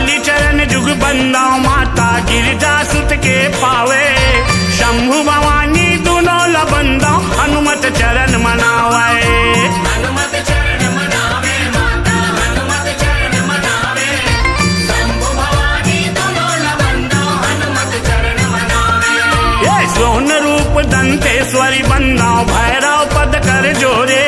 काली चरण जुग बंदाओ माता गिरजा सुत के पावे शंभु भवानी दोनों लबंदाओ हनुमत चरण मनावे हनुमत चरण मनावे माता हनुमत चरण मनावे शंभु भवानी दोनों लबंदो हनुमत चरण मनावे ये सोन रूप दंतेश्वरी बंदाओ भैरव पद कर जोरे